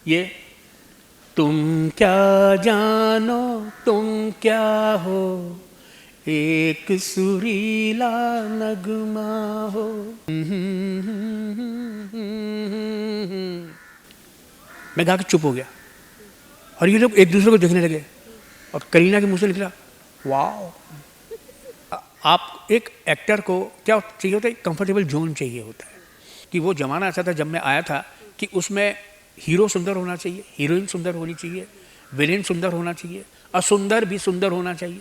ये तुम क्या जानो तुम क्या हो, एक सुरीला नगमा हो। मैं गा के चुप हो गया और ये लोग एक दूसरे को देखने लगे और करीना के मुंह से निकला वाह। आप एक एक्टर को क्या चाहिए होता है, कंफर्टेबल जोन चाहिए होता है। कि वो ज़माना ऐसा था जब मैं आया था कि उसमें हीरो सुंदर होना चाहिए, हीरोइन सुंदर होनी चाहिए, विलेन सुंदर होना चाहिए, असुंदर भी सुंदर होना चाहिए,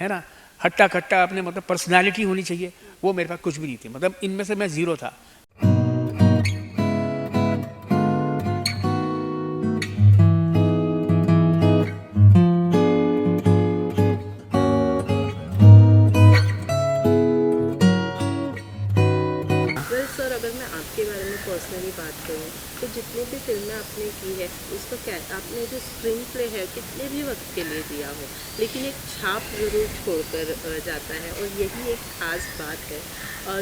है ना। हट्टा कट्टा अपने मतलब पर्सनालिटी होनी चाहिए। वो मेरे पास कुछ भी नहीं थी, मतलब इनमें से मैं ज़ीरो था। वेल सर, अगर मैं आपके बारे में पर्सनली बात करूँ तो जितनी भी फिल्में आपने की है उसका क्या आपने जो स्क्रीन प्ले है कितने भी वक्त के लिए दिया हो लेकिन एक छाप ज़रूर छोड़कर जाता है और यही एक खास बात है।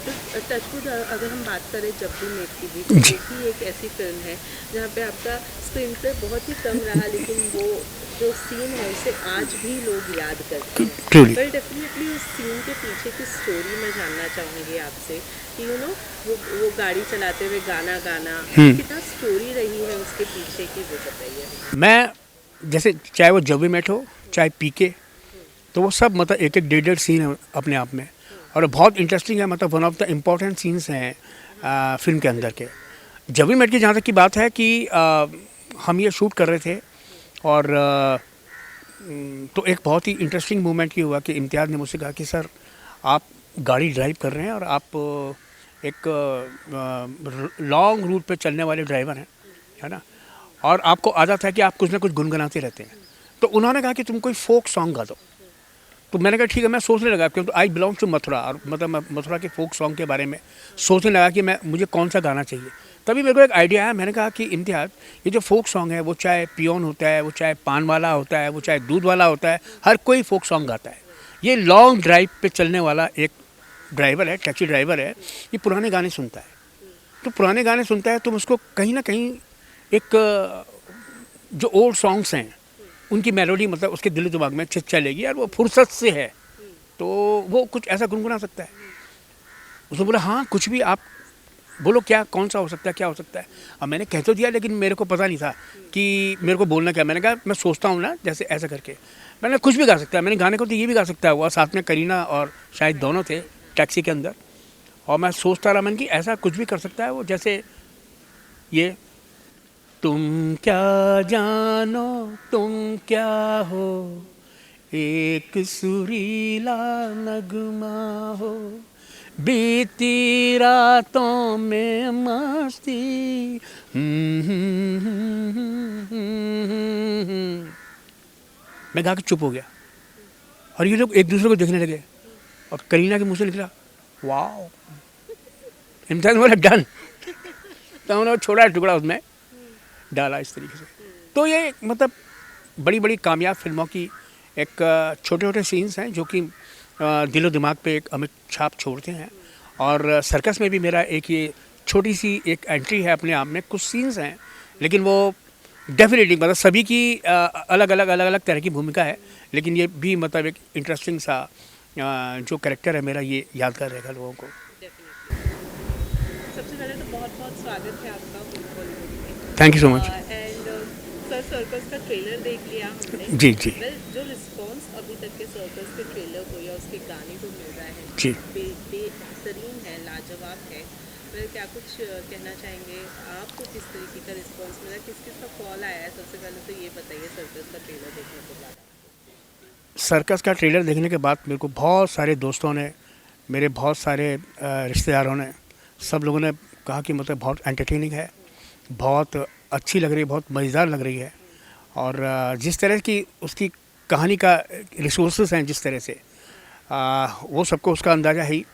तो टचवुड अगर हम बात करें जब भी मेट की भी, तो वो भी एक ऐसी फिल्म है जहाँ पे आपका स्क्रीन प्ले बहुत ही कम रहा लेकिन वो जो सीन है उसे आज भी लोग याद करते हैं। ट्रूली। पर डेफिनेटली उस सीन के पीछे की स्टोरी मैं जानना चाहूँगी आपसे कि वो गाड़ी चलाते हुए गाना गाना कितना स्टोरी रही है उसके पीछे की, वो बताइए। मैं जैसे चाहे वो जब भी मेट हो चाहे पीके, तो वो सब मतलब एक एक डेढ़ डेढ़ सीन है अपने आप में और बहुत इंटरेस्टिंग है। मतलब one of the important scenes हैं फिल्म के अंदर के। जब भी मेट की जहाँ तक की बात है कि हम ये शूट कर रहे थे और तो एक बहुत ही इंटरेस्टिंग मोमेंट ये हुआ कि इम्तियाज़ ने मुझसे कहा कि सर आप गाड़ी ड्राइव कर रहे हैं और आप एक लॉन्ग रूट पे चलने वाले ड्राइवर हैं, है ना, और आपको आदत है कि आप कुछ ना कुछ गुनगुनाते रहते हैं। तो उन्होंने कहा कि तुम कोई फोक सॉन्ग गा दो। तो मैंने कहा ठीक है। मैं सोचने लगा क्योंकि आई बिलोंग टू मथुरा और मतलब मैं मथुरा के फोक सॉन्ग के बारे में सोचने लगा कि मुझे कौन सा गाना चाहिए। तभी मेरे को एक आइडिया आया। मैंने कहा कि इम्तियाज़, ये जो फोक सॉन्ग है वो चाहे पियोन होता है, वो चाहे पान वाला होता है, वो चाहे दूध वाला होता है, हर कोई फोक सॉन्ग गाता है। ये लॉन्ग ड्राइव पे चलने वाला एक ड्राइवर है, टैक्सी ड्राइवर है, ये पुराने गाने सुनता है। तो पुराने गाने सुनता है तो उसको कहीं ना कहीं एक जो ओल्ड सॉन्ग्स हैं उनकी मेलोडी मतलब उसके दिल दिमाग में चलेगी और वो फुर्सत से है तो वो कुछ ऐसा गुनगुना सकता है। उसने बोला हाँ कुछ भी आप बोलो, क्या कौन सा हो सकता है, क्या हो सकता है। अब मैंने कह तो दिया लेकिन मेरे को पता नहीं था कि मेरे को बोलना क्या। मैंने कहा मैं सोचता हूँ ना जैसे ऐसा करके मैंने कुछ भी गा सकता है। मैंने गाने को तो ये भी गा सकता हुआ, साथ में करीना और शायद दोनों थे टैक्सी के अंदर, और मैं सोचता रहा मन कि ऐसा कुछ भी कर सकता है वो। जैसे ये तुम क्या जानो तुम क्या हो, एक सुरीला नगमा हो, बीती रातों में मस्ती। मैं गा के चुप हो गया और ये लोग एक दूसरे को देखने लगे और करीना के मुंह से निकला वाह। इम्तियाज बोला डन। तो उन्होंने छोड़ा टुकड़ा उसमें डाला इस तरीके से। तो ये मतलब बड़ी बड़ी कामयाब फिल्मों की एक छोटे छोटे सीन्स हैं जो कि दिलो दिमाग पे एक अमिट छाप छोड़ते हैं। और सर्कस में भी मेरा एक ये छोटी सी एक एंट्री है अपने आप में। कुछ सीन्स हैं लेकिन वो डेफिनेटली मतलब सभी की अलग अलग तरह की भूमिका है, लेकिन ये भी मतलब एक इंटरेस्टिंग सा जो कैरेक्टर है मेरा ये यादगार रहेगा लोगों को। सबसे पहले तो बहुत बहुत स्वागत है आपका बॉलीवुड में। Thank you so much. And sir, circus का ट्रेलर देख लिया हमने। जी जी वेल, जो रिस्पॉन्स अभी तक के सर्कस के ट्रेलर को या उसके गाने को मिल रहा है जी। बेहतरीन है, लाजवाब है। वेल, क्या कुछ कहना चाहेंगे? आपको किस तरीके का रिस्पॉन्स मिला, किस किस का कॉल आया है? सबसे पहले तो ये बताइए सर्कस का ट्रेलर देखने के बाद। सर्कस का ट्रेलर देखने के बाद मेरे को बहुत सारे दोस्तों ने, मेरे बहुत सारे रिश्तेदारों ने, सब लोगों ने कहा कि मतलब बहुत एंटरटेनिंग है, बहुत अच्छी लग रही है, बहुत मज़ेदार लग रही है। और जिस तरह की उसकी कहानी का रिसोर्सेज हैं जिस तरह से वो सबको उसका अंदाज़ा है ही।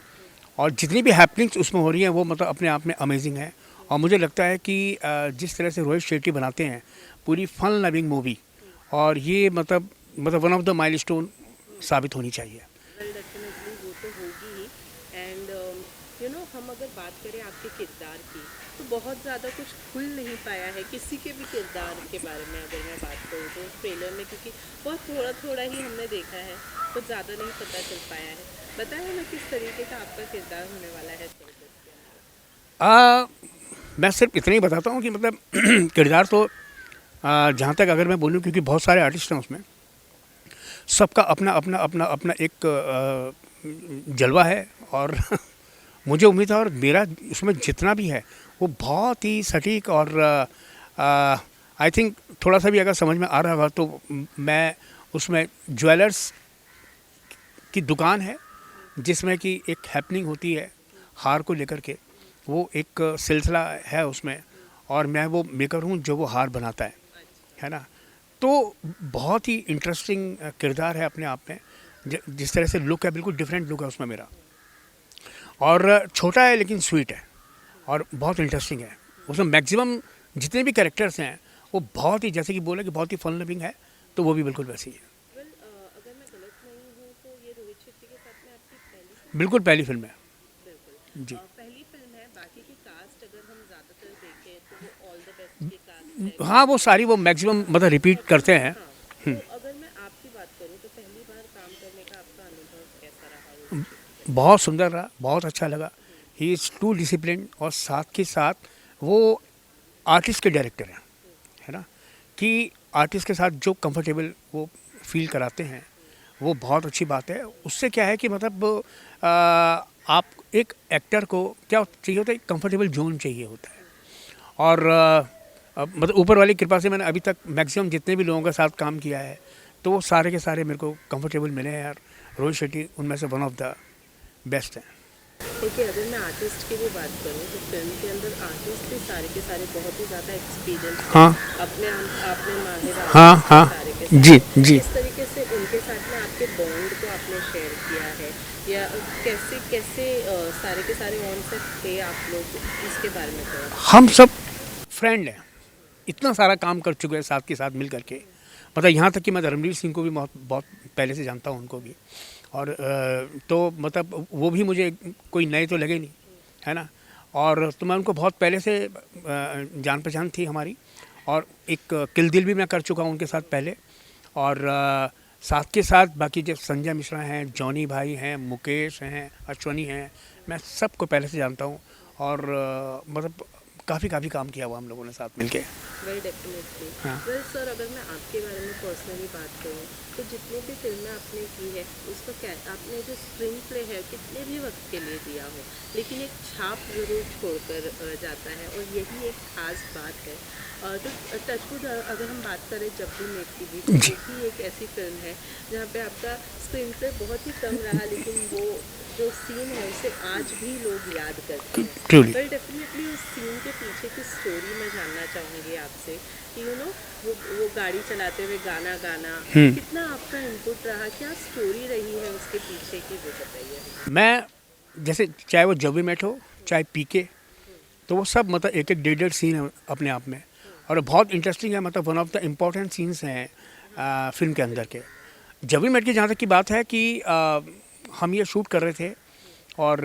और जितनी भी हैपनिंग्स उसमें हो रही हैं वो मतलब अपने आप में अमेजिंग है। और मुझे लगता है कि जिस तरह से रोहित शेट्टी बनाते हैं पूरी फन लविंग मूवी, और ये मतलब वन ऑफ द माइलस्टोन साबित होनी चाहिए। वेल, डेफिनेटली वो तो होगी ही। एंड हम अगर अगर बात करें आपके किरदार की, तो बहुत ज़्यादा कुछ खुल नहीं पाया है किसी के भी किरदार के बारे में अगर मैं बात करूँ तो ट्रेलर में, क्योंकि बहुत थोड़ा थोड़ा ही हमने देखा है, कुछ ज़्यादा नहीं पता चल पाया है। बताया ना किस तरीके का आपका किरदार होने वाला है सिलेबस के अंदर। आ, मैं सिर्फ इतना ही बताता हूँ कि मतलब किरदार तो जहाँ तक अगर मैं बोलूँ, क्योंकि बहुत सारे आर्टिस्ट हैं उसमें, सबका अपना अपना अपना अपना एक जलवा है। और मुझे उम्मीद है, और मेरा उसमें जितना भी है वो बहुत ही सटीक, और आई थिंक थोड़ा सा भी अगर समझ में आ रहा होगा तो मैं उसमें ज्वेलर्स की दुकान है जिसमें कि एक हैपनिंग होती है हार को लेकर के, वो एक सिलसिला है उसमें, और मैं वो मेकर हूँ जो वो हार बनाता है ना। तो बहुत ही इंटरेस्टिंग किरदार है अपने आप में। जिस तरह से लुक है, बिल्कुल डिफरेंट लुक है उसमें मेरा, और छोटा है लेकिन स्वीट है और बहुत इंटरेस्टिंग है। उसमें मैक्सिमम जितने भी कैरेक्टर्स हैं वो बहुत ही, जैसे कि बोले कि बहुत ही फन लविंग है, तो वो भी बिल्कुल वैसी है। वेल, अगर मैं गलत नहीं हूँ तो ये रोहित शेट्टी के साथ में आपकी पहली फिल्म। बिल्कुल पहली फिल्म है बिल्कुल। जी। पहली फिल्म है, बाकी की कास्ट अगर हम ज़्यादातर देखें तो वो ऑल द बेस्ट की कास्ट है। हाँ, वो सारी वो मैक्सिमम मतलब रिपीट करते हैं। हाँ, तो अगर मैं आपकी बात करूँ तो पहली बार काम करने का आपका अनुभव कैसा रहा रोहित शेट्टी के बहुत सुंदर रहा, बहुत अच्छा लगा। ही इज़ टू डिसिप्लिन, और साथ के साथ वो आर्टिस्ट के डायरेक्टर हैं, है ना, कि आर्टिस्ट के साथ जो कंफर्टेबल वो फील कराते हैं वो बहुत अच्छी बात है। उससे क्या है कि मतलब आप एक एक्टर को क्या चाहिए होता है, कंफर्टेबल जोन चाहिए होता है। और मतलब ऊपर वाली कृपा से मैंने अभी तक मैक्सिमम जितने भी लोगों के साथ काम किया है तो वो सारे के सारे मेरे को कंफर्टेबल मिले हैं यार। रोहित शेट्टी उनमें से वन ऑफ द बेस्ट हैं। देखिए, अगर मैं आर्टिस्ट की भी बात करूँ तो फिल्म के अंदर आर्टिस्ट भी सारे के सारे बहुत ही ज़्यादा एक्सपीरियंस हाँ अपने आपने माहिर हाँ आर्टिस्ट हाँ सारे के सारे। जी जी। किस तरीके से उनके साथ में आपके बॉन्ड को आपने शेयर किया है, या कैसे कैसे सारे के सारे ऑन सेट थे आप लोग, इसके बारे में थोड़ा। हम सब फ्रेंड हैं, इतना सारा काम कर चुके हैं साथ के साथ मिल करके। मतलब यहाँ तक कि मैं रणवीर सिंह को भी बहुत बहुत पहले से जानता हूँ, उनको भी। और तो मतलब वो भी मुझे कोई नए तो लगे नहीं, है ना। और तो मैं उनको बहुत पहले से जान पहचान थी हमारी। और एक किल दिल भी मैं कर चुका हूँ उनके साथ पहले। और साथ के साथ बाकी जो संजय मिश्रा हैं, जॉनी भाई हैं, मुकेश हैं, अश्वनी हैं, मैं सबको पहले से जानता हूँ। और मतलब काफ़ी काम किया हुआ हम लोगों ने साथ मिलके। Well, definitely. हाँ। वेल सर, अगर मैं आपके बारे में पर्सनली बात करूँ तो जितनी भी फिल्में आपने की है उसका क्या आपने जो स्क्रीन प्ले है कितने भी वक्त के लिए दिया हो, लेकिन एक छाप ज़रूर छोड़कर जाता है, और यही एक खास बात है। तो टचवुड अगर हम बात करें जब भी मेट की भी, तो जी। वो भी एक ऐसी फिल्म है जहाँ पे आपका स्क्रीन प्ले बहुत ही कम रहा, लेकिन वो जो सीन है उसे आज भी लोग याद करते हैं। ट्रूली। वेल, डेफिनेटली उस सीन के पीछे की स्टोरी मैं जानना चाहूँगी आपसे कि वो गाड़ी चलाते हुए गाना गाना कितना आपका इनपुट रहा, क्या स्टोरी रही है उसके पीछे की, वो बताइए हमें। मैं जैसे चाहे वो जब भी मेट हो, चाहे पीके, तो वो सब मतलब एक एक डेढ़ सीन है अपने आप में, और बहुत इंटरेस्टिंग है। मतलब one of the important scenes हैं फिल्म के अंदर के। जब भी मेट की जहाँ तक की बात है कि हम ये शूट कर रहे थे, और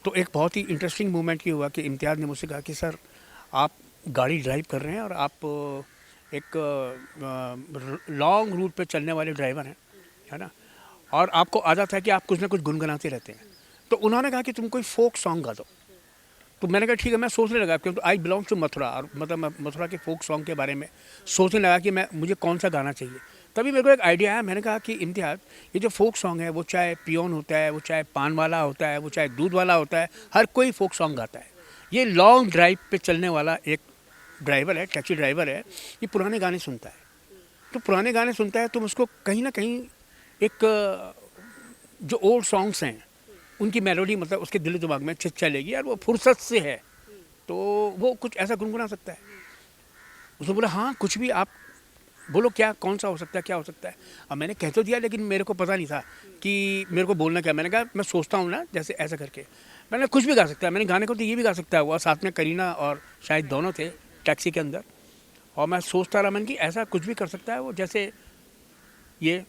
तो एक बहुत ही इंटरेस्टिंग मोमेंट ये हुआ कि इम्तियाज़ ने मुझसे कहा कि सर आप गाड़ी ड्राइव कर रहे हैं और आप एक लॉन्ग रूट पे चलने वाले ड्राइवर हैं, है ना, और आपको आदत है कि आप कुछ ना कुछ गुनगुनाते रहते हैं। तो उन्होंने कहा कि तुम कोई फोक सॉन्ग गा दो। तो मैंने कहा ठीक है, मैं सोचने लगा क्योंकि आई बिलोंग टू मथुरा, और मतलब मैं मथुरा के फोक सॉन्ग के बारे में सोचने लगा कि मुझे कौन सा गाना चाहिए। तभी मेरे को एक आइडिया आया, मैंने कहा कि इम्तियाज़, ये जो फोक सॉन्ग है वो चाहे पियोन होता है, वो चाहे पान वाला होता है, वो चाहे दूध वाला होता है, हर कोई फोक सॉन्ग गाता है। ये लॉन्ग ड्राइव पे चलने वाला एक ड्राइवर है, टैक्सी ड्राइवर है, ये पुराने गाने सुनता है। तो पुराने गाने सुनता है तो उसको कहीं ना कहीं एक जो ओल्ड सॉन्ग्स हैं उनकी मेलोडी मतलब उसके दिल दिमाग में चलेगी, यार वो फुर्सत से है तो वो कुछ ऐसा गुनगुना सकता है। उसने बोला हाँ कुछ भी आप बोलो, क्या कौन सा हो सकता है, क्या हो सकता है। अब मैंने कह तो दिया, लेकिन मेरे को पता नहीं था कि मेरे को बोलना क्या। मैंने कहा मैं सोचता हूँ ना, जैसे ऐसा करके मैंने कुछ भी गा सकता है। मैंने गाने को तो ये भी गा सकता है, और साथ में करीना और शायद दोनों थे टैक्सी के अंदर, और मैं सोचता रहा मैंने कि ऐसा कुछ भी कर सकता है वो, जैसे ये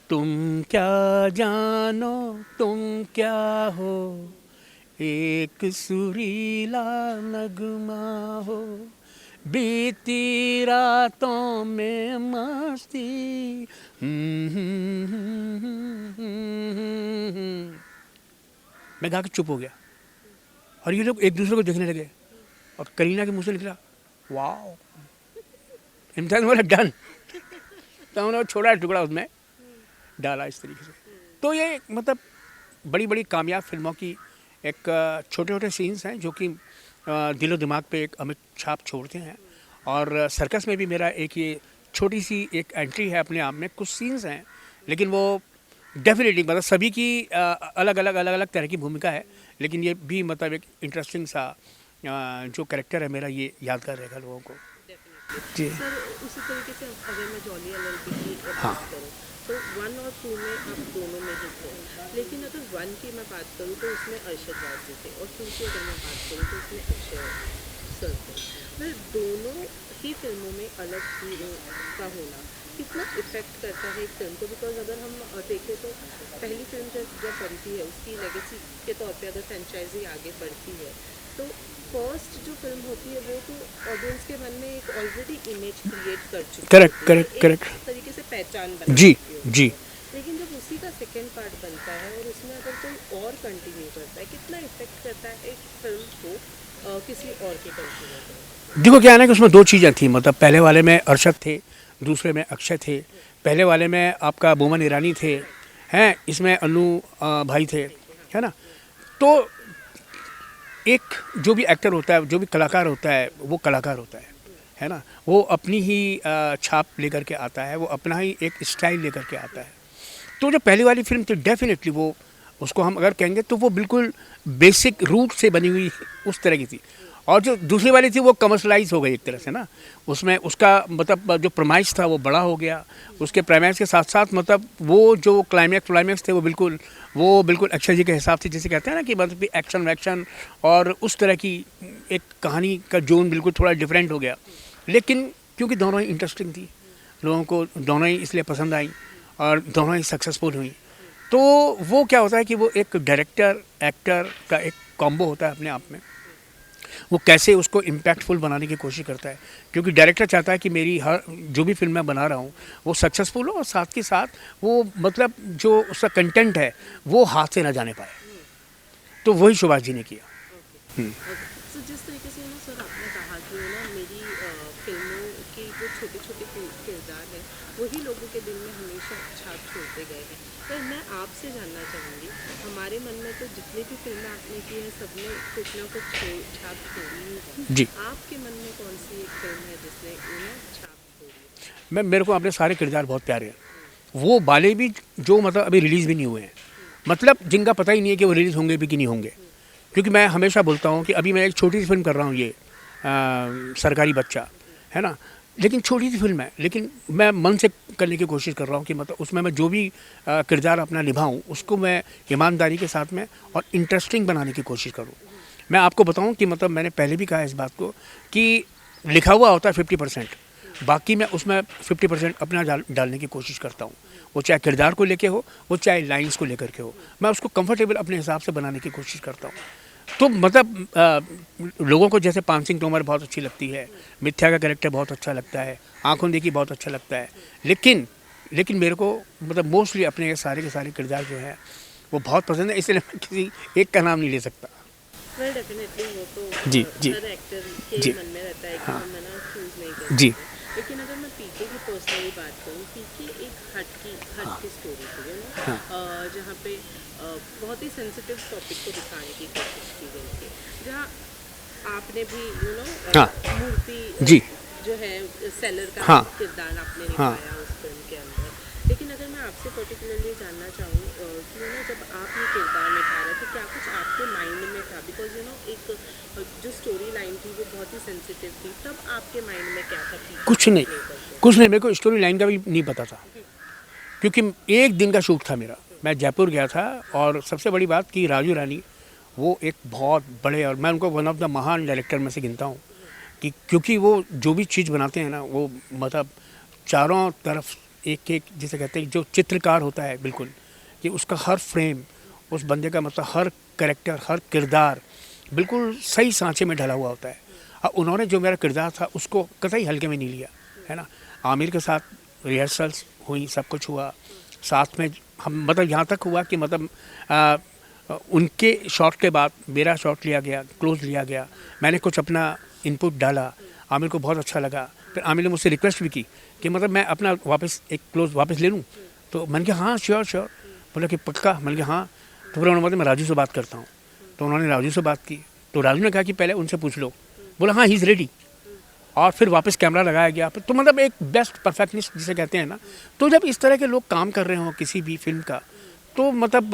तुम क्या जानो तुम क्या हो, एक सुरीला नगमा हो, बीती रातों में मस्ती। मैं गा के चुप हो गया और ये लोग एक दूसरे को देखने लगे और करीना के मुंह से निकला वाओ। इम्तियाज बोला डन। तो उन्होंने छोड़ा टुकड़ा उसमें डाला इस तरीके से। तो ये मतलब बड़ी बड़ी कामयाब फिल्मों की एक छोटे छोटे सीन्स हैं जो कि दिलो दिमाग पे एक अमिट छाप छोड़ते हैं। और सर्कस में भी मेरा एक ये छोटी सी एक एंट्री है अपने आप में। कुछ सीन्स हैं लेकिन वो डेफिनेटली मतलब सभी की अलग अलग तरह की भूमिका है, लेकिन ये भी मतलब एक इंटरेस्टिंग सा जो कैरेक्टर है मेरा ये यादगार रहेगा लोगों को। जी सर उसी तरीके से अगर मैं जॉली एलएलबी की हाँ। बात करूँ तो 1 और 2 में आप दोनों में ही थे, लेकिन अगर 1 की मैं बात करूँ तो उसमें अरशद वारसी थे और 2 की अगर मैं बात करूँ तो उसमें अक्षय सर थे। मैं दोनों ही फिल्मों में अलग हीरो का होना कितना इफेक्ट करता है एक फिल्म को, बिकॉज अगर हम देखें तो पहली फिल्म जब बनती है उसकी लेगेसी के तौर पे अगर फ्रेंचाइजी आगे बढ़ती है तो फर्स्ट जो फिल्म होती है वो तो ऑडियंस के मन में एक ऑलरेडी इमेज क्रिएट कर चुकी करेक्ट होती है, करेक्ट एक करेक्ट तरीके से पहचान बना जी चुकी होती जी। है। लेकिन जब उसी का सेकेंड पार्ट बनता है और उसमें अगर कोई और कंटिन्यू करता है, कितना इफेक्ट करता है एक फिल्म को किसी और के कंटिन्यू करने। देखो क्या है ना कि उसमें दो चीज़ें थी, मतलब पहले वाले में अरशद थे, दूसरे में अक्षय थे। पहले वाले में आपका बोमन ईरानी थे, हैं, इसमें अनु भाई थे, है ना। तो एक जो भी एक्टर होता है, जो भी कलाकार होता है, वो कलाकार होता है ना। वो अपनी ही छाप लेकर के आता है, वो अपना ही एक स्टाइल लेकर के आता है। तो जो पहली वाली फिल्म थी डेफिनेटली वो उसको हम अगर कहेंगे तो वो बिल्कुल बेसिक रूट से बनी हुई उस तरह की थी। और जो दूसरी वाली थी वो कमर्शलाइज हो गई एक तरह से ना। उसमें उसका मतलब जो प्रमाइश था वो बड़ा हो गया। उसके प्रमाइश के साथ साथ मतलब वो जो क्लाइमैक्स थे वो बिल्कुल अक्षय जी के हिसाब से, जैसे कहते हैं ना कि मतलब एक्शन वैक्शन और उस तरह की एक कहानी का जोन बिल्कुल थोड़ा डिफरेंट हो गया। लेकिन क्योंकि दोनों ही इंटरेस्टिंग थी, लोगों को दोनों ही इसलिए पसंद आई और दोनों ही सक्सेसफुल हुई। तो वो क्या होता है कि वो एक डायरेक्टर एक्टर का एक कॉम्बो होता है अपने आप में। वो कैसे उसको इम्पैक्टफुल बनाने की कोशिश करता है, क्योंकि डायरेक्टर चाहता है कि मेरी हर जो भी फिल्म मैं बना रहा हूँ वो सक्सेसफुल हो और साथ के साथ वो मतलब जो उसका कंटेंट है वो हाथ से ना जाने पाए। तो वही सुभाष जी ने किया। तो जिस तरीके से ना सर आपने कहा कि ना मेरी फिल्मों की जो छोटे छोटे किरदार हैं वही लोगों के दिल में हमेशा छाप छोड़ते गए हैं। पर मैं आपसे जानना चाहूँगी, हमारे मन में तो जितनी भी फिल्में आपने की हैं सबने कुछ ना कुछ छाप छोड़ी ही है। जी। आपके मन में कौन सी एक फिल्म है जिसने छाप छोड़ी है? मेरे को अपने सारे किरदार बहुत प्यारे हैं। वो वाले भी जो मतलब अभी रिलीज़ भी नहीं हुए हैं, मतलब जिनका पता ही नहीं है कि वो रिलीज़ होंगे भी कि नहीं होंगे। क्योंकि मैं हमेशा बोलता हूँ कि अभी मैं एक छोटी सी फिल्म कर रहा हूँ, ये सरकारी बच्चा, है ना। लेकिन छोटी सी फिल्म है, लेकिन मैं मन से करने की कोशिश कर रहा हूँ कि मतलब उसमें मैं जो भी किरदार अपना निभाऊँ उसको मैं ईमानदारी के साथ में और इंटरेस्टिंग बनाने की कोशिश करूँ। मैं आपको बताऊँ कि मतलब मैंने पहले भी कहा इस बात को कि लिखा हुआ होता है 50%, बाकी मैं उसमें 50% अपना डालने की कोशिश करता हूँ। वो चाहे किरदार को लेके हो, वो चाहे लाइंस को लेकर के हो, मैं उसको कंफर्टेबल अपने हिसाब से बनाने की कोशिश करता हूँ। तो मतलब लोगों को जैसे पान सिंह तोमर बहुत अच्छी लगती है, मिथ्या का कैरेक्टर बहुत अच्छा लगता है, आँखों देखी बहुत अच्छा लगता है, लेकिन मेरे को मतलब मोस्टली अपने के सारे किरदार जो है वो बहुत पसंद है, इसलिए मैं किसी एक का नाम नहीं ले सकता। वेल डेफिनेटली वो तो जी जी हर एक्टर के जी मन में रहता है कि हाँ हम है ना चूज नहीं कर जी सकते। लेकिन अगर मैं पीके की पर्सनली बात करूँ, पीके एक हट की स्टोरी थी ना, जहाँ पे बहुत ही सेंसिटिव टॉपिक को दिखाने की कोशिश की गई थी, जहाँ आपने भी हाँ मूर्ति जी जो है सेलर का हाँ किरदार आपने हाँ निभाया उस फिल्म के अंदर। लेकिन अगर मैं आपसे पर्टिकुलरली जानना चाहूँ कि ना जब आप ये किरदार निभा रहे थे क्या कुछ आपके माइंड में था, बिकॉज एक जो स्टोरी लाइन थी वो बहुत ही सेंसिटिव थी, तब आपके माइंड में क्या था? कुछ नहीं, मेरे को स्टोरी लाइन का भी नहीं पता था, क्योंकि एक दिन का शूट था मेरा। मैं जयपुर गया था और सबसे बड़ी बात कि राजू रानी वो एक बहुत बड़े, और मैं उनको वन ऑफ द महान डायरेक्टर में से गिनता हूँ, कि क्योंकि वो जो भी चीज़ बनाते हैं ना वो मतलब चारों तरफ एक जिसे कहते हैं जो चित्रकार होता है बिल्कुल, कि उसका हर फ्रेम उस बंदे का मतलब हर कैरेक्टर, हर किरदार बिल्कुल सही सांचे में ढला हुआ होता है। और उन्होंने जो मेरा किरदार था उसको कतई हल्के में नहीं लिया, है ना। आमिर के साथ रिहर्सल्स हुई, सब कुछ हुआ साथ में। हम मतलब यहाँ तक हुआ कि मतलब उनके शॉट के बाद मेरा शॉट लिया गया, क्लोज लिया गया, मैंने कुछ अपना इनपुट डाला, आमिर को बहुत अच्छा लगा। फिर आमिर ने मुझसे रिक्वेस्ट भी की कि मतलब मैं अपना वापस एक क्लोज वापस ले लूँ। तो मैंने कहा हाँ श्योर श्योर। बोला कि पक्का? मैंने कहा हाँ। तो फिर उन्होंने बोला मैं राजू से बात करता हूँ। तो उन्होंने राजू से बात की, तो राजू ने कहा कि पहले उनसे पूछ लो। बोला हाँ ही इज़ रेडी। और फिर वापस कैमरा लगाया गया। तो मतलब एक बेस्ट परफेक्टनिस्ट जिसे कहते हैं ना, तो जब इस तरह के लोग काम कर रहे हो किसी भी फिल्म का, तो मतलब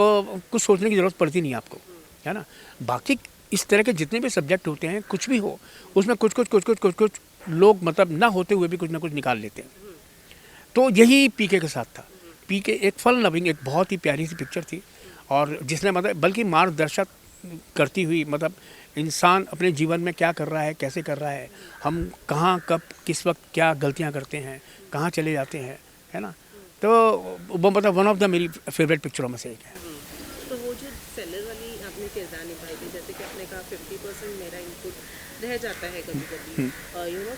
कुछ सोचने की ज़रूरत पड़ती नहीं आपको, है ना। बाकी इस तरह के जितने भी सब्जेक्ट होते हैं, कुछ भी हो, उसमें कुछ लोग मतलब ना होते हुए भी कुछ ना कुछ निकाल लेते हैं। तो यही पीके के साथ था। पीके एक फन लविंग, एक बहुत ही प्यारी सी पिक्चर थी, और जिसने मतलब बल्कि मार्गदर्शक करती हुई मतलब इंसान अपने जीवन में क्या कर रहा है, कैसे कर रहा है, हम कहाँ कब किस वक्त क्या गलतियाँ करते हैं, कहाँ चले जाते हैं, है ना। तो वो मतलब वन ऑफ द मेरी फेवरेट पिक्चरों में से एक है। तो वो जो सेलर वाली आपने किरदार निभाई थी, जैसे कि आपने कहा 50% मेरा इनपुट रह जाता है कभी कभी,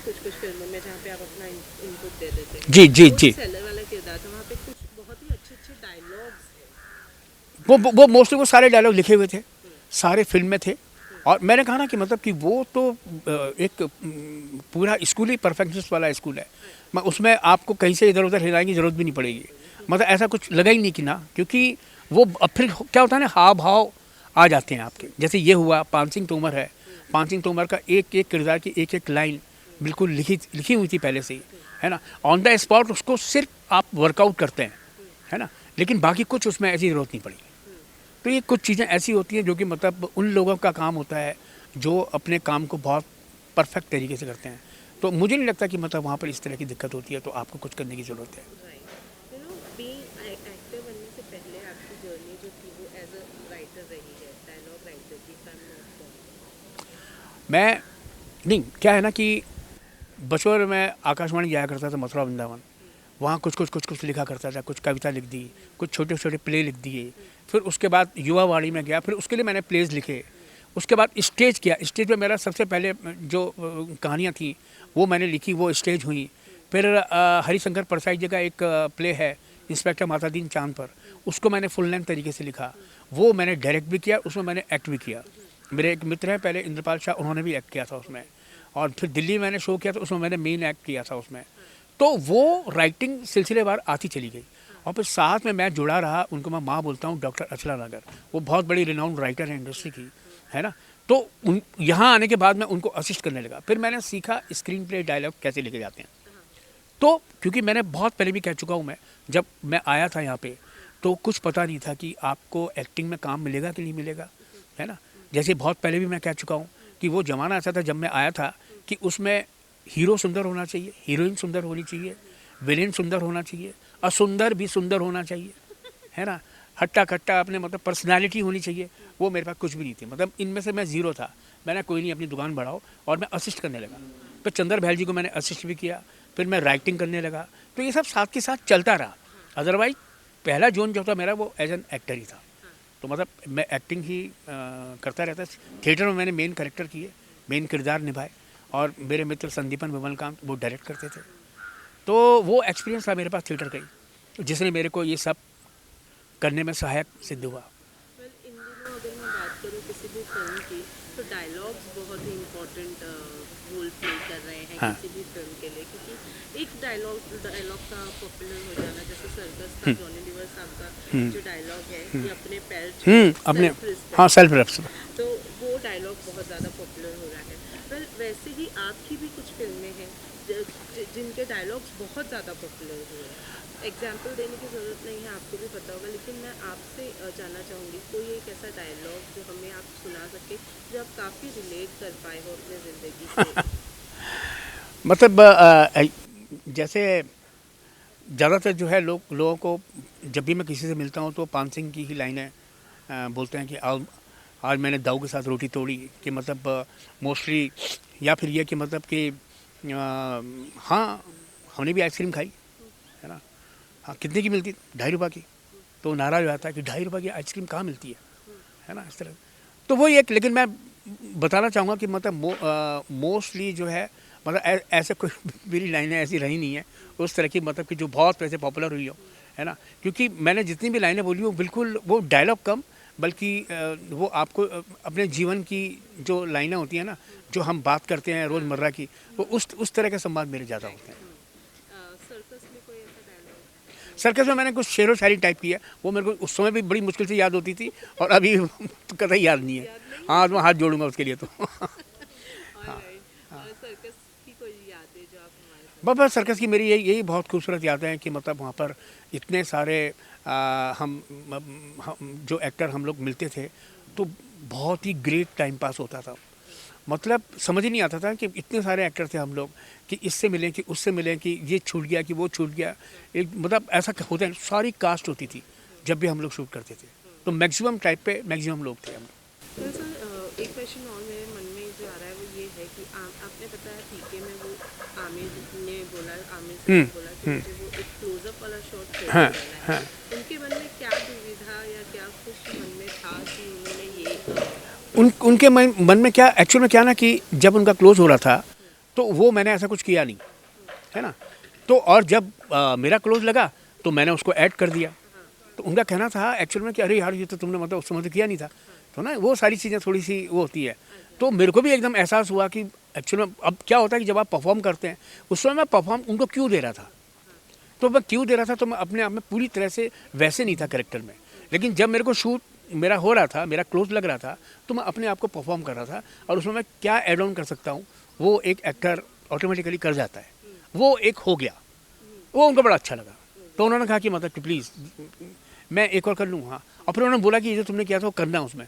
कुछ फिल्मों में जहाँ पे आप अपना इनपुट दे देते हैं। जी जी वो जी। सेलर वाला किरदार था, वहाँ पे कुछ बहुत ही अच्छे अच्छे डायलॉग्स हैं। वो मोस्टली वो सारे डायलॉग लिखे हुए थे, सारे फिल्म में थे। और मैंने कहा ना कि मतलब कि वो तो एक पूरा स्कूल ही परफेक्शनिस्ट वाला स्कूल है। मैं उसमें आपको कहीं से इधर उधर हिलाने की ज़रूरत भी नहीं पड़ेगी। मतलब ऐसा कुछ लगा ही नहीं कि ना, क्योंकि वो अब फिर क्या होता है ना, हाव भाव आ जाते हैं आपके। जैसे ये हुआ, पान सिंह तोमर है, पान सिंह तोमर का एक एक किरदार की एक एक लाइन बिल्कुल लिखी हुई थी पहले से ही, है ना। ऑन द स्पॉट उसको सिर्फ आप वर्कआउट करते हैं, है ना, लेकिन बाकी कुछ उसमें ऐसी ज़रूरत नहीं पड़ी। तो ये कुछ चीज़ें ऐसी होती हैं जो कि मतलब उन लोगों का काम होता है जो अपने काम को बहुत परफेक्ट तरीके से करते हैं। तो मुझे नहीं लगता कि मतलब वहाँ पर इस तरह की दिक्कत होती है, तो आपको कुछ करने की ज़रूरत है। बीइंग एक्टर बनने से पहले आपकी जर्नी जो थी वो एज अ राइटर रही है, डायलॉग राइटर की, if I am not wrong. मैं नहीं, क्या है ना कि बचपन में मैं आकाशवाणी जाया करता था, मथुरा वृंदावन। वहाँ कुछ लिखा करता था, कुछ कविता लिख दी, कुछ छोटे छोटे प्ले लिख दिए। फिर उसके बाद युवा वाणी में गया, फिर उसके लिए मैंने प्लेज लिखे। उसके बाद स्टेज किया, स्टेज पे मेरा सबसे पहले जो कहानियाँ थी वो मैंने लिखी, वो स्टेज हुई। फिर हरिशंकर परसाई जी का एक प्ले है इंस्पेक्टर मातादीन चांद पर, उसको मैंने फुल लेंथ तरीके से लिखा, वो मैंने डायरेक्ट भी किया, उसमें मैंने एक्ट भी किया। मेरे एक मित्र हैं पहले, इंद्रपाल शाह, उन्होंने भी एक्ट किया था उसमें। और फिर दिल्ली मैंने शो किया था, उसमें मैंने मेन एक्ट किया था उसमें। तो वो राइटिंग सिलसिलेवार आती चली गई। और फिर साथ में मैं जुड़ा रहा, उनको मैं माँ बोलता हूँ, डॉक्टर अचला नगर, वो बहुत बड़ी रिनाउंड राइटर है इंडस्ट्री की, है ना। तो उन यहाँ आने के बाद मैं उनको असिस्ट करने लगा। फिर मैंने सीखा स्क्रीन प्ले डायलॉग कैसे लिखे जाते हैं। तो क्योंकि मैंने बहुत पहले भी कह चुका हूँ, मैं जब मैं आया था यहाँ पे तो कुछ पता नहीं था कि आपको एक्टिंग में काम मिलेगा कि नहीं मिलेगा, है ना। जैसे बहुत पहले भी मैं कह चुका हूँ कि वो ज़माना ऐसा था जब मैं आया था कि उसमें हीरो सुंदर होना चाहिए, हीरोइन सुंदर होनी चाहिए, विलेन सुंदर होना चाहिए, असुंदर भी सुंदर होना चाहिए, है ना, हट्टा कट्टा अपने मतलब पर्सनालिटी होनी चाहिए। वो मेरे पास कुछ भी नहीं थी, मतलब इनमें से मैं ज़ीरो था। मैंने कोई नहीं, अपनी दुकान बढ़ाओ, और मैं असिस्ट करने लगा। तो चंदर बहल जी को मैंने असिस्ट भी किया, फिर मैं राइटिंग करने लगा। तो ये सब साथ के साथ चलता रहा। अदरवाइज पहला जोन जो था मेरा वो एज एन एक्टर ही था। तो मतलब मैं एक्टिंग ही करता रहता। थिएटर में मैंने मेन कैरेक्टर किए, मेन किरदार निभाए, और मेरे मित्र संदीपन विमलकांत वो डायरेक्ट करते थे। तो वो एक्सपीरियंस था मेरे पास थिएटर का ही, जिसने मेरे को ये सब करने में सहायक सिद्ध हुआ। वेल, इन दिनों अगर मैं बात करूँ किसी भी फिल्म की, तो डायलॉग्स बहुत ही इम्पोर्टेंट रोल प्ले कर रहे हैं हाँ। किसी भी फिल्म के लिए, क्योंकि एक डायलॉग का पॉपुलर हो जाना, जैसे सर्कस का जॉनी लीवर साहब का जो डायलॉग है कि अपने पैर अपने, self-respect, हाँ, सेल्फ रेस्पेक्ट। तो वो डायलॉग बहुत ज़्यादा पॉपुलर हो रहा है। वेल, वैसे ही आपकी भी कुछ फिल्में हैं जिनके डायलॉग्स बहुत ज़्यादा पॉपुलर हुए हैं। एग्जाम्पल देने की ज़रूरत नहीं है, आपको भी पता होगा, लेकिन मैं आपसे जानना चाहूँगी कोई एक ऐसा डायलॉग जो हमें आप सुना सके, जो आप काफ़ी रिलेट कर पाए हो अपने ज़िंदगी से। मतलब जैसे ज़्यादातर जो है लोगों को जब भी मैं किसी से मिलता हूँ तो पान सिंह की ही लाइनें बोलते हैं कि आज मैंने दाऊ के साथ रोटी तोड़ी, कि मतलब मोस्टली, या फिर ये कि मतलब कि हाँ, हमने भी आइसक्रीम खाई, है ना। हाँ, कितने की मिलती? ₹2.5 की। तो नाराज हो जाता है कि ₹2.5 की आइसक्रीम कहाँ मिलती है, है ना, इस तरह। तो वही एक, लेकिन मैं बताना चाहूँगा कि मतलब मोस्टली जो है मतलब ऐसे कोई मेरी लाइनें ऐसी रही नहीं है उस तरह की, मतलब कि जो बहुत वैसे पॉपुलर हुई हो, है ना। क्योंकि मैंने जितनी भी लाइनें बोली हो बिल्कुल वो डायलॉग कम, बल्कि वो आपको अपने जीवन की जो लाइनें होती हैं ना, जो हम बात करते हैं रोज़मर्रा की, वो उस तरह के संवाद मेरे ज़्यादा होते हैं। सर्कस में कोई ऐसा डायलॉग? सर्कस में मैंने कुछ शेरो शायरी टाइप की है, वो मेरे को उस समय भी बड़ी मुश्किल से याद होती थी, और अभी तो कतई याद नहीं है। याद नहीं? हाँ, तो मैं हाथ जोड़ूंगा उसके लिए तो। ऑलराइट, और सर्कस की कोई यादें जो आप हमारे साथ? बस सर्कस की मेरी यही बहुत खूबसूरत यादें हैं कि मतलब वहाँ पर इतने सारे हम जो एक्टर हम लोग मिलते थे, तो बहुत ही ग्रेट टाइम पास होता था। मतलब समझ ही नहीं आता था कि इतने सारे एक्टर थे हम लोग, कि इससे मिलें कि उससे मिलें, कि ये छूट गया कि वो छूट गया। एक मतलब ऐसा होता है, सारी कास्ट होती थी जब भी हम लोग शूट करते थे, तो मैक्सिमम टाइप पे मैक्सिमम लोग थे हम लोग। तो सर एक क्वेश्चन और मेरे मन में जो आ रहा है वो ये है कि आपने बताया पीके में वो आमिर ने बोला, आमिर से बोला कि मुझे वो एक क्लोजअप वाला शॉट फोटो हाँ, करना हाँ। है। उनके मन में क्या दुविधा या क्या कुछ मन में था कि उन्होंने ये उनके मन में क्या एक्चुअल में क्या ना, कि जब उनका क्लोज हो रहा था तो वो मैंने ऐसा कुछ किया नहीं, है ना। तो और जब मेरा क्लोज लगा तो मैंने उसको ऐड कर दिया। तो उनका कहना था एक्चुअल में कि अरे यार, ये तो तुमने मतलब उस समय तो किया नहीं था। तो ना वो सारी चीज़ें थोड़ी सी वो होती है। तो मेरे को भी एकदम एहसास हुआ कि एक्चुअल में अब क्या होता है कि जब आप परफॉर्म करते हैं, उस समय मैं परफॉर्म उनको क्यों दे रहा था, तो मैं क्यों दे रहा था, तो मैं अपने आप में पूरी तरह से वैसे नहीं था कैरेक्टर में। लेकिन जब मेरे को शूट मेरा हो रहा था, मेरा क्लोज लग रहा था, तो मैं अपने आप को परफॉर्म कर रहा था, और उसमें मैं क्या एड ऑन कर सकता हूँ वो एक एक्टर ऑटोमेटिकली कर जाता है। वो एक हो गया, वो उनको बड़ा अच्छा लगा। तो उन्होंने कहा कि मतलब कि प्लीज़ मैं एक और कर लूँ। हाँ, और फिर उन्होंने बोला कि ये जो तुमने किया था वो करना उसमें।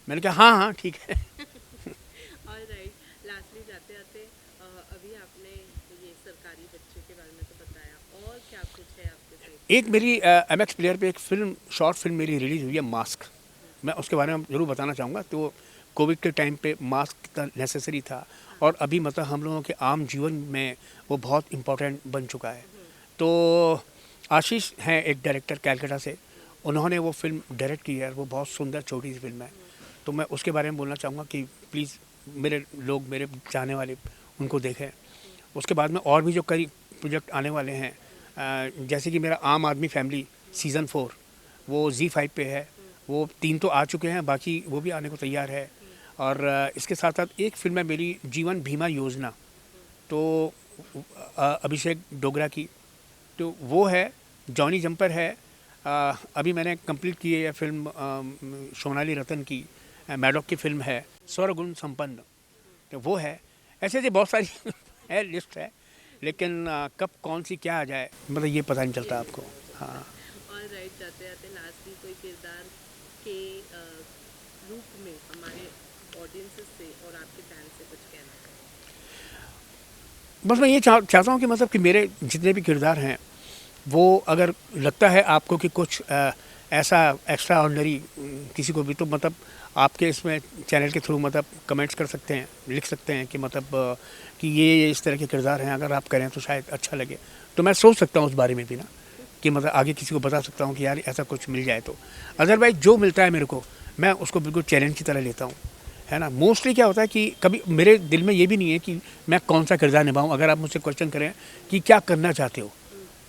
मैंने कहा हाँ हाँ ठीक है। ऑलराइट, लास्टली जाते जाते अभी आपने ये सरकारी बच्चे के बारे में तो बताया, और क्या कुछ है आपके साथ? एक मेरी MX प्लेयर पे एक फिल्म, शॉर्ट फिल्म मेरी रिलीज़ हुई है, मास्क। मैं उसके बारे में ज़रूर बताना चाहूँगा। तो कोविड के टाइम पे मास्क कितना नेसेसरी था, और अभी मतलब हम लोगों के आम जीवन में वो बहुत इम्पोर्टेंट बन चुका है। तो आशीष हैं एक डायरेक्टर कैलकाटा से, उन्होंने वो फिल्म डायरेक्ट की है, वो बहुत सुंदर छोटी सी फिल्म है। तो मैं उसके बारे में बोलना चाहूँगा कि प्लीज़ मेरे लोग, मेरे चाहने वाले उनको देखें। उसके बाद में और भी जो कई प्रोजेक्ट आने वाले हैं, जैसे कि मेरा आम आदमी फैमिली सीज़न 4 वो Z5 पे है। वो 3 तो आ चुके हैं, बाकी वो भी आने को तैयार है। और इसके साथ साथ एक फिल्म है मेरी, जीवन बीमा योजना, तो अभिषेक डोगरा की, तो वो है। जॉनी जंपर है। अभी मैंने कंप्लीट की है फिल्म सोनाली रतन की, मैडॉक की फिल्म है, स्वरगुण संपन्न, तो वो है। ऐसे ऐसे बहुत सारी है, लिस्ट है, लेकिन कब कौन सी क्या आ जाए मतलब ये पता नहीं चलता आपको। हाँ, ऑलराइट, जाते जाते लास्टली कोई किरदार के रूप में हमारे ऑडियंसेस से और आपके फैन से कुछ कहना चाहिए? बस मैं ये चाहता हूँ कि मतलब कि मेरे जितने भी किरदार हैं, वो अगर लगता है आपको कि कुछ ऐसा एक्स्ट्रा ऑर्डिनरी किसी को भी, तो मतलब आपके इसमें चैनल के थ्रू मतलब कमेंट्स कर सकते हैं, लिख सकते हैं कि मतलब कि ये इस तरह के किरदार हैं, अगर आप करें तो शायद अच्छा लगे। तो मैं सोच सकता हूँ उस बारे में भी ना, कि मतलब आगे किसी को बता सकता हूँ कि यार ऐसा कुछ मिल जाए। तो अदरवाइज जो मिलता है मेरे को, मैं उसको बिल्कुल चैलेंज की तरह लेता हूँ, है ना। मोस्टली क्या होता है कि कभी मेरे दिल में ये भी नहीं है कि मैं कौन सा किरदार निभाऊँ। अगर आप मुझसे क्वेश्चन करें कि क्या करना चाहते हो,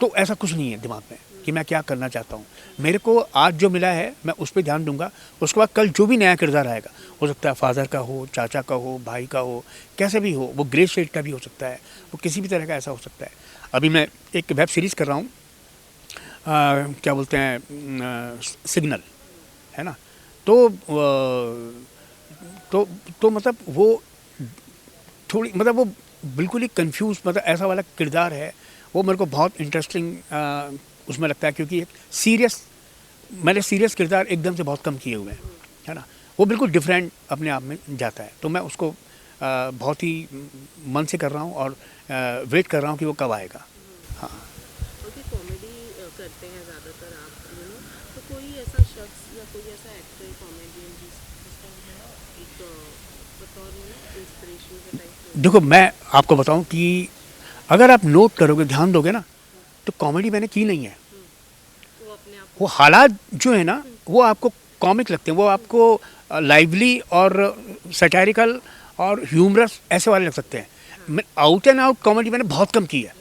तो ऐसा कुछ नहीं है दिमाग में कि मैं क्या करना चाहता हूँ। मेरे को आज जो मिला है मैं उस पर ध्यान दूंगा। उसके बाद कल जो भी नया किरदार आएगा, हो सकता है फादर का हो, चाचा का हो, भाई का हो, कैसे भी हो, वो ग्रे शेड का भी हो सकता है, वो किसी भी तरह का ऐसा हो सकता है। अभी मैं एक वेब सीरीज़ कर रहा हूँ, क्या बोलते हैं, सिग्नल, है ना। तो तो मतलब वो थोड़ी मतलब वो बिल्कुल ही कंफ्यूज, मतलब ऐसा वाला किरदार है। वो मेरे को बहुत इंटरेस्टिंग उसमें लगता है, क्योंकि एक मैंने सीरियस किरदार एकदम से बहुत कम किए हुए हैं, है ना। वो बिल्कुल डिफरेंट अपने आप में जाता है। तो मैं उसको बहुत ही मन से कर रहा हूँ, और वेट कर रहा हूँ कि वो कब आएगा। हाँ, ओके, कॉमेडी करते हैं ज़्यादातर आप, तो कोई ऐसा शख्स या कोई ऐसा एक्टर कॉमेडियन जिसका एक बतौर इंस्पिरेशन के टाइप? देखो मैं आपको बताऊँ कि अगर आप नोट करोगे, ध्यान दोगे ना, तो कॉमेडी मैंने की नहीं है। वो अपने आप वो हालात जो है ना, वो आपको कॉमिक लगते हैं, वो आपको लाइवली और सटायरिकल और ह्यूमरस ऐसे वाले लग सकते हैं। मैं आउट एंड आउट कॉमेडी मैंने बहुत कम की है,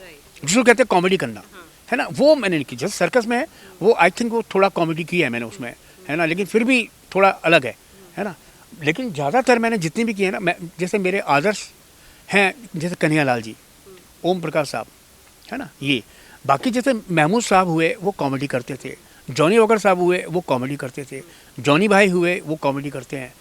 जिसको कहते हैं कॉमेडी करना, है ना, वो मैंने नहीं की। जैसे सर्कस में है वो आई थिंक वो थोड़ा कॉमेडी की है मैंने उसमें, है ना, लेकिन फिर भी थोड़ा अलग है ना। लेकिन ज़्यादातर मैंने जितनी भी की है ना, मैं जैसे मेरे आदर्श हैं जैसे कन्हैया लाल जी, ओम प्रकाश साहब, है ना, ये बाकी जैसे महमूद साहब हुए वो कॉमेडी करते थे, जॉनी वॉकर साहब हुए वो कॉमेडी करते थे, जॉनी भाई हुए वो कॉमेडी करते हैं।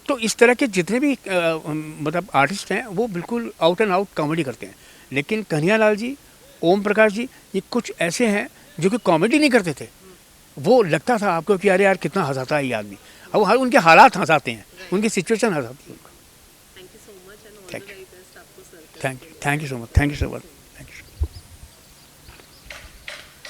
तो इस तरह के जितने भी मतलब आर्टिस्ट हैं वो बिल्कुल आउट एंड आउट कॉमेडी करते हैं। लेकिन कन्हैया लाल जी, ओम प्रकाश जी, ये कुछ ऐसे हैं जो कि कॉमेडी नहीं करते थे। वो लगता था आपको कि अरे यार कितना हंसाता है ये आदमी, अब हर उनके हालात हंसाते हैं, उनकी सिचुएशन हंसाती है उनको। Thank you so much and all the very best आपको sir. Thank you so much, thank you so much.